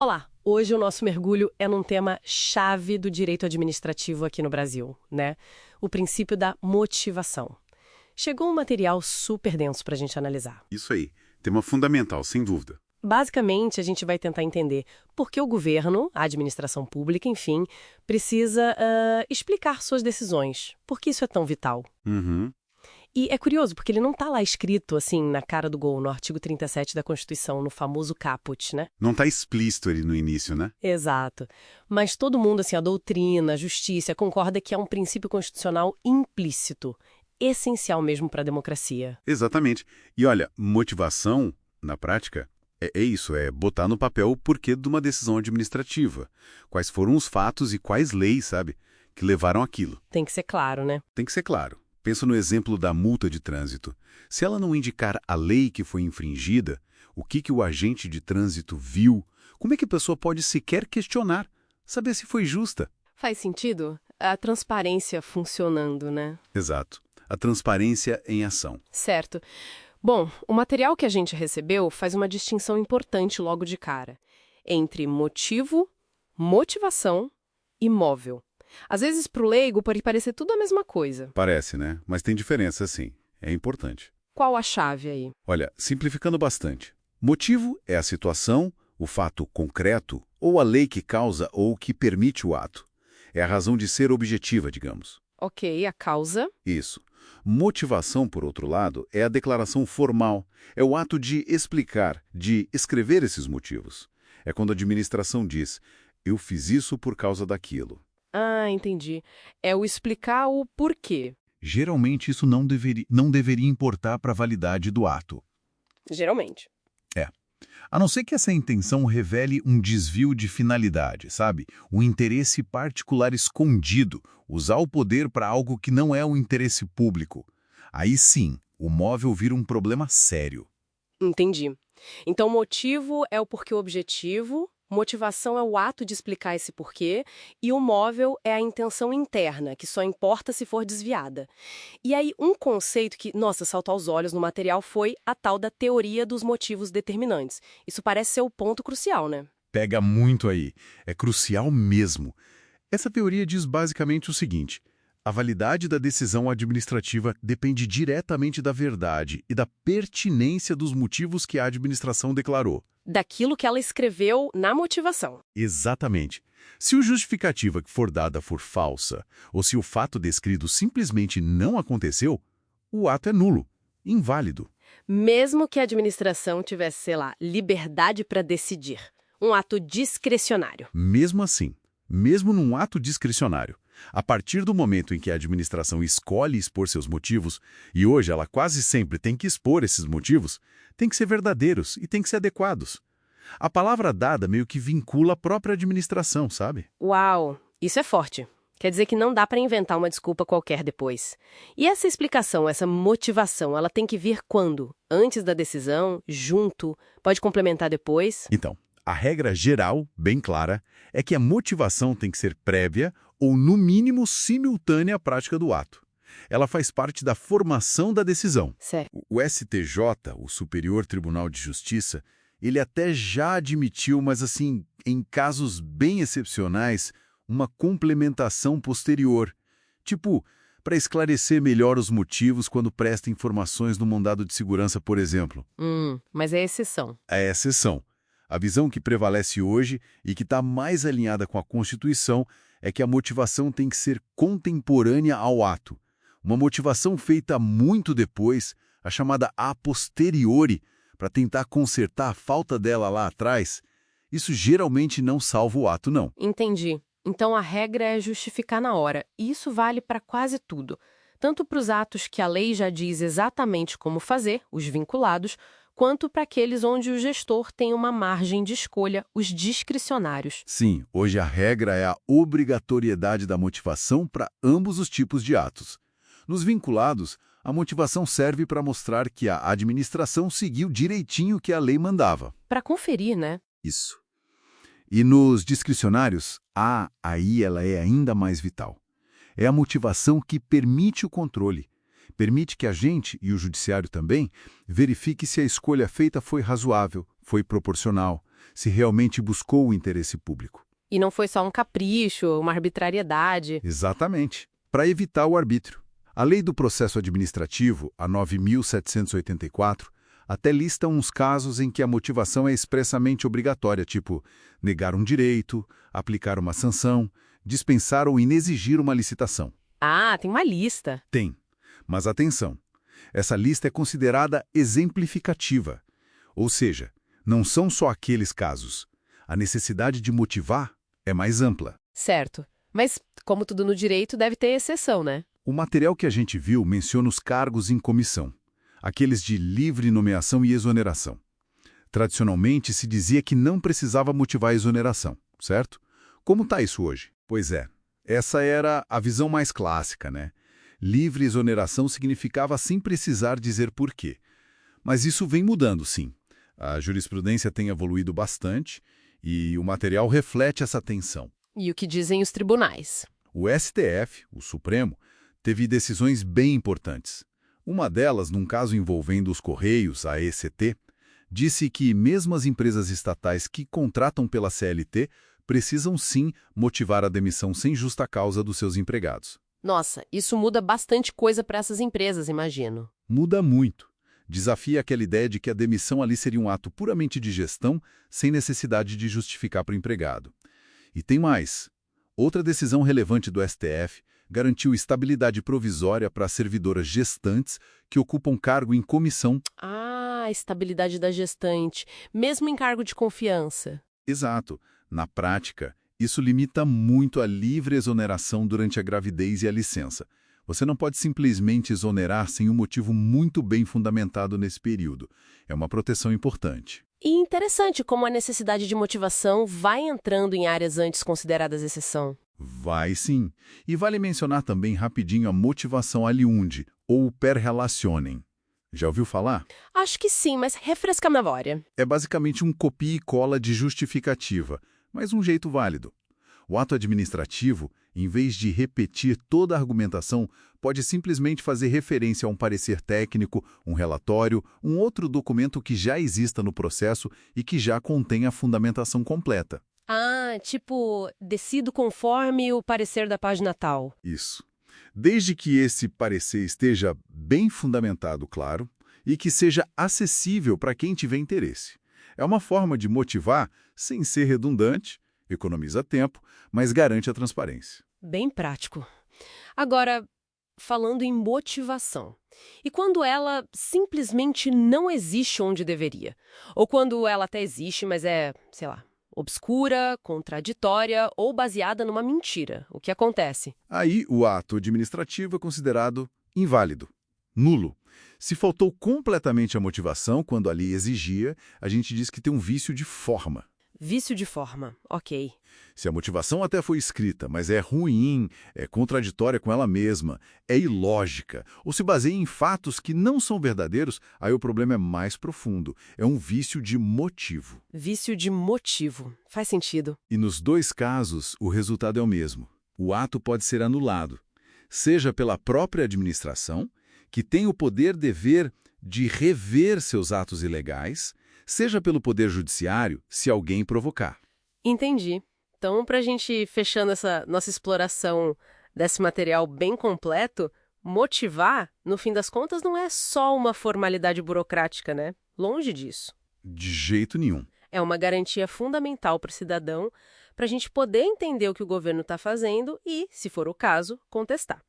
Olá! Hoje o nosso mergulho é num tema chave do direito administrativo aqui no Brasil, né? O princípio da motivação. Chegou um material super denso para a gente analisar. Isso aí. Tema fundamental, sem dúvida. Basicamente, a gente vai tentar entender por que o governo, a administração pública, enfim, precisa explicar suas decisões. Por que isso é tão vital? Uhum. E é curioso, porque ele não está lá escrito, assim, na cara do gol, no artigo 37 da Constituição, no famoso caput, né? Não está explícito ali no início, né? Exato. Mas todo mundo, assim, a doutrina, a justiça, concorda que é um princípio constitucional implícito, essencial mesmo para a democracia. Exatamente. E olha, motivação, na prática, é isso, é botar no papel o porquê de uma decisão administrativa. Quais foram os fatos e quais leis, sabe, que levaram aquilo. Tem que ser claro, né? Tem que ser claro. Pensa no exemplo da multa de trânsito. Se ela não indicar a lei que foi infringida, o que o agente de trânsito viu, como é que a pessoa pode sequer questionar, saber se foi justa? Faz sentido? A transparência funcionando, né? Exato. A transparência em ação. Certo. Bom, o material que a gente recebeu faz uma distinção importante logo de cara entre motivo, motivação e móvel. Às vezes, para o leigo, pode parecer tudo a mesma coisa. Parece, né? Mas tem diferença, sim. É importante. Qual a chave aí? Olha, simplificando bastante. Motivo é a situação, o fato concreto, ou a lei que causa ou que permite o ato. É a razão de ser objetiva, digamos. Ok, a causa. Isso. Motivação, por outro lado, é a declaração formal. É o ato de explicar, de escrever esses motivos. É quando a administração diz, eu fiz isso por causa daquilo. Ah, entendi. É o explicar o porquê. Geralmente isso não deveria importar para a validade do ato. Geralmente. A não ser que essa intenção revele um desvio de finalidade, sabe? Um interesse particular escondido, usar o poder para algo que não é o interesse público. Aí sim, o móvel vira um problema sério. Entendi. Então, motivo é o porquê objetivo, motivação é o ato de explicar esse porquê, e o móvel é a intenção interna, que só importa se for desviada. E aí, um conceito que, nossa, saltou aos olhos no material foi a tal da teoria dos motivos determinantes. Isso parece ser o ponto crucial, né? Pega muito aí. É crucial mesmo. Essa teoria diz basicamente o seguinte: a validade da decisão administrativa depende diretamente da verdade e da pertinência dos motivos que a administração declarou. Daquilo que ela escreveu na motivação. Exatamente. Se a justificativa que for dada for falsa, ou se o fato descrito simplesmente não aconteceu, o ato é nulo, inválido. Mesmo que a administração tivesse, sei lá, liberdade para decidir. Um ato discricionário. Mesmo assim, mesmo num ato discricionário, a partir do momento em que a administração escolhe expor seus motivos, e hoje ela quase sempre tem que expor esses motivos, tem que ser verdadeiros e tem que ser adequados. A palavra dada meio que vincula a própria administração, sabe? Uau, isso é forte. Quer dizer que não dá para inventar uma desculpa qualquer depois. E essa explicação, essa motivação, ela tem que vir quando? Antes da decisão? Junto? Pode complementar depois? Então, a regra geral, bem clara, é que a motivação tem que ser prévia ou, no mínimo, simultânea à prática do ato. Ela faz parte da formação da decisão. Certo. O STJ, o Superior Tribunal de Justiça, ele até já admitiu, mas assim, em casos bem excepcionais, uma complementação posterior. Tipo, para esclarecer melhor os motivos quando presta informações no mandado de segurança, por exemplo. Mas é exceção. É exceção. A visão que prevalece hoje e que está mais alinhada com a Constituição é que a motivação tem que ser contemporânea ao ato. Uma motivação feita muito depois, a chamada a posteriori, para tentar consertar a falta dela lá atrás, isso geralmente não salva o ato, não. Entendi. Então a regra é justificar na hora. E isso vale para quase tudo. Tanto para os atos que a lei já diz exatamente como fazer, os vinculados, quanto para aqueles onde o gestor tem uma margem de escolha, os discricionários. Sim, hoje a regra é a obrigatoriedade da motivação para ambos os tipos de atos. Nos vinculados, a motivação serve para mostrar que a administração seguiu direitinho o que a lei mandava. Para conferir, né? Isso. E nos discricionários, aí ela é ainda mais vital. É a motivação que permite o controle. Permite que a gente, e o judiciário também, verifique se a escolha feita foi razoável, foi proporcional, se realmente buscou o interesse público. E não foi só um capricho, uma arbitrariedade. Exatamente. Para evitar o arbítrio. A Lei do Processo Administrativo, a 9.784, até lista uns casos em que a motivação é expressamente obrigatória, tipo negar um direito, aplicar uma sanção, dispensar ou inexigir uma licitação. Ah, tem uma lista. Tem. Mas atenção, essa lista é considerada exemplificativa. Ou seja, não são só aqueles casos. A necessidade de motivar é mais ampla. Certo. Mas, como tudo no direito, deve ter exceção, né? O material que a gente viu menciona os cargos em comissão, aqueles de livre nomeação e exoneração. Tradicionalmente, se dizia que não precisava motivar a exoneração, certo? Como está isso hoje? Pois é, essa era a visão mais clássica, né? Livre exoneração significava sem precisar dizer por quê. Mas isso vem mudando, sim. A jurisprudência tem evoluído bastante e o material reflete essa tensão. E o que dizem os tribunais? O STF, o Supremo, teve decisões bem importantes. Uma delas, num caso envolvendo os Correios, a ECT, disse que mesmo as empresas estatais que contratam pela CLT precisam sim motivar a demissão sem justa causa dos seus empregados. Nossa, isso muda bastante coisa para essas empresas, imagino. Muda muito. Desafia aquela ideia de que a demissão ali seria um ato puramente de gestão, sem necessidade de justificar para o empregado. E tem mais. Outra decisão relevante do STF garantiu estabilidade provisória para servidoras gestantes que ocupam cargo em comissão. Ah, a estabilidade da gestante, mesmo em cargo de confiança. Exato. Na prática, isso limita muito a livre exoneração durante a gravidez e a licença. Você não pode simplesmente exonerar sem um motivo muito bem fundamentado nesse período. É uma proteção importante. E interessante como a necessidade de motivação vai entrando em áreas antes consideradas exceção. Vai sim. E vale mencionar também rapidinho a motivação aliundi, ou per relationem. Já ouviu falar? Acho que sim, mas refresca a memória. É basicamente um copia e cola de justificativa, mas um jeito válido. O ato administrativo, em vez de repetir toda a argumentação, pode simplesmente fazer referência a um parecer técnico, um relatório, um outro documento que já exista no processo e que já contém a fundamentação completa. Ah, tipo, decido conforme o parecer da página tal. Isso. Desde que esse parecer esteja bem fundamentado, claro, e que seja acessível para quem tiver interesse. É uma forma de motivar sem ser redundante, economiza tempo, mas garante a transparência. Bem prático. Agora, falando em motivação. E quando ela simplesmente não existe onde deveria? Ou quando ela até existe, mas é, sei lá, obscura, contraditória ou baseada numa mentira. O que acontece? Aí o ato administrativo é considerado inválido, nulo. Se faltou completamente a motivação quando ali exigia, a gente diz que tem um vício de forma. Vício de forma, ok. Se a motivação até foi escrita, mas é ruim, é contraditória com ela mesma, é ilógica, ou se baseia em fatos que não são verdadeiros, aí o problema é mais profundo. É um vício de motivo. Vício de motivo. Faz sentido. E nos dois casos, o resultado é o mesmo. O ato pode ser anulado, seja pela própria administração, que tem o poder-dever de rever seus atos ilegais, seja pelo Poder Judiciário, se alguém provocar. Entendi. Então, para a gente fechando essa nossa exploração desse material bem completo, motivar, no fim das contas, não é só uma formalidade burocrática, né? Longe disso. De jeito nenhum. É uma garantia fundamental para o cidadão, para a gente poder entender o que o governo está fazendo e, se for o caso, contestar.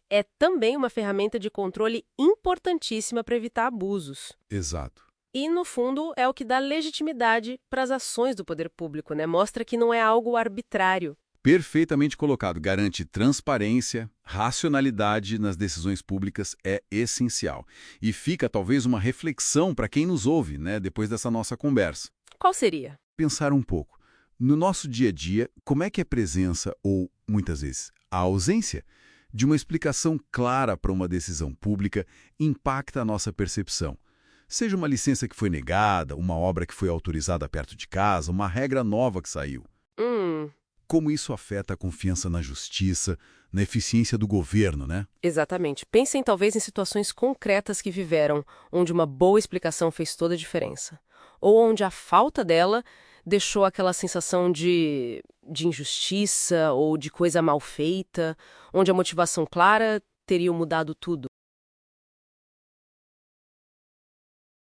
É também uma ferramenta de controle importantíssima para evitar abusos. Exato. E, no fundo, é o que dá legitimidade para as ações do poder público, né? Mostra que não é algo arbitrário. Perfeitamente colocado. Garante transparência, racionalidade nas decisões públicas é essencial. E fica talvez uma reflexão para quem nos ouve, né, depois dessa nossa conversa. Qual seria? Pensar um pouco. No nosso dia a dia, como é que a presença, ou, muitas vezes, a ausência, de uma explicação clara para uma decisão pública impacta a nossa percepção? Seja uma licença que foi negada, uma obra que foi autorizada perto de casa, uma regra nova que saiu. Como isso afeta a confiança na justiça, na eficiência do governo, né? Exatamente. Pensem talvez em situações concretas que viveram, onde uma boa explicação fez toda a diferença. Ou onde a falta dela deixou aquela sensação de injustiça ou de coisa mal feita, onde a motivação clara teria mudado tudo?